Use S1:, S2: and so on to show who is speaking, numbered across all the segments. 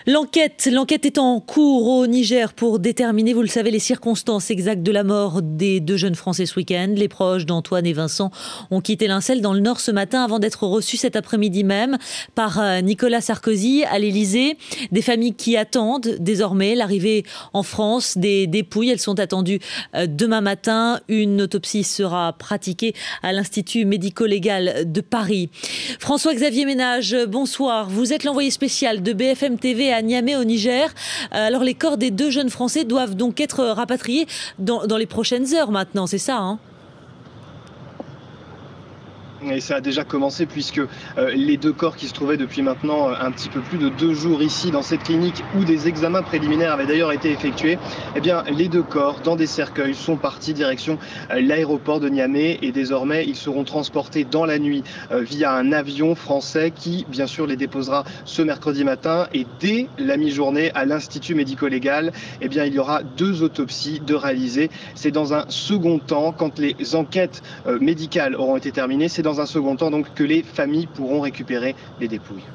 S1: L'enquête est en cours au Niger pour déterminer, vous le savez, les circonstances exactes de la mort des deux jeunes Français ce week-end. Les proches d'Antoine et Vincent ont quitté l'Insel dans le Nord ce matin avant d'être reçus cet après-midi même par Nicolas Sarkozy à l'Élysée. Des familles qui attendent désormais l'arrivée en France des dépouilles. Elles sont attendues demain matin. Une autopsie sera pratiquée à l'Institut médico-légal de Paris. François-Xavier Ménage, bonsoir. Vous êtes l'envoyé spécial de BFM TV à Niamey au Niger. Alors les corps des deux jeunes Français doivent donc être rapatriés dans les prochaines heures maintenant, c'est ça hein ?
S2: Et ça a déjà commencé puisque les deux corps qui se trouvaient depuis maintenant un petit peu plus de 2 jours ici dans cette clinique où des examens préliminaires avaient d'ailleurs été effectués, eh bien les deux corps dans des cercueils sont partis direction l'aéroport de Niamey et désormais ils seront transportés dans la nuit via un avion français qui bien sûr les déposera ce mercredi matin et dès la mi-journée à l'Institut médico-légal, eh bien il y aura 2 autopsies de réaliser. C'est dans un second temps, quand les enquêtes médicales auront été terminées, c'est dans un second temps donc que les familles pourront récupérer les dépouilles.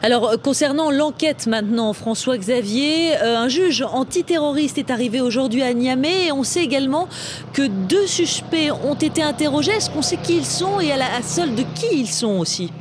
S1: Alors, concernant l'enquête maintenant, François-Xavier, un juge antiterroriste est arrivé aujourd'hui à Niamey et on sait également que 2 suspects ont été interrogés. Est-ce qu'on sait qui ils sont et à la solde de qui ils sont aussi ?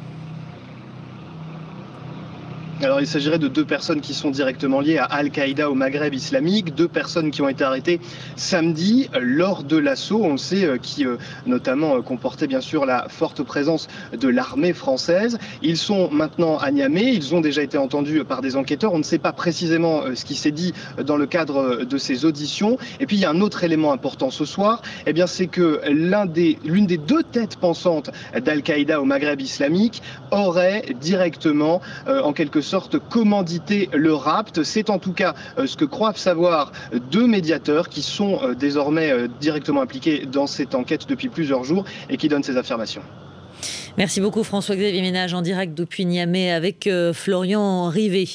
S2: Alors il s'agirait de 2 personnes qui sont directement liées à Al-Qaïda au Maghreb islamique, 2 personnes qui ont été arrêtées samedi lors de l'assaut, on le sait, qui notamment comportait bien sûr la forte présence de l'armée française. Ils sont maintenant à Niamey, ils ont déjà été entendus par des enquêteurs, on ne sait pas précisément ce qui s'est dit dans le cadre de ces auditions. Et puis il y a un autre élément important ce soir, eh bien c'est que l'une des 2 têtes pensantes d'Al-Qaïda au Maghreb islamique aurait directement en quelque sorte commandité le rapt. C'est en tout cas ce que croient savoir 2 médiateurs qui sont désormais directement impliqués dans cette enquête depuis plusieurs jours et qui donnent ces affirmations.
S1: Merci beaucoup François-Xavier Ménage en direct depuis Niamey avec Florian Rivet.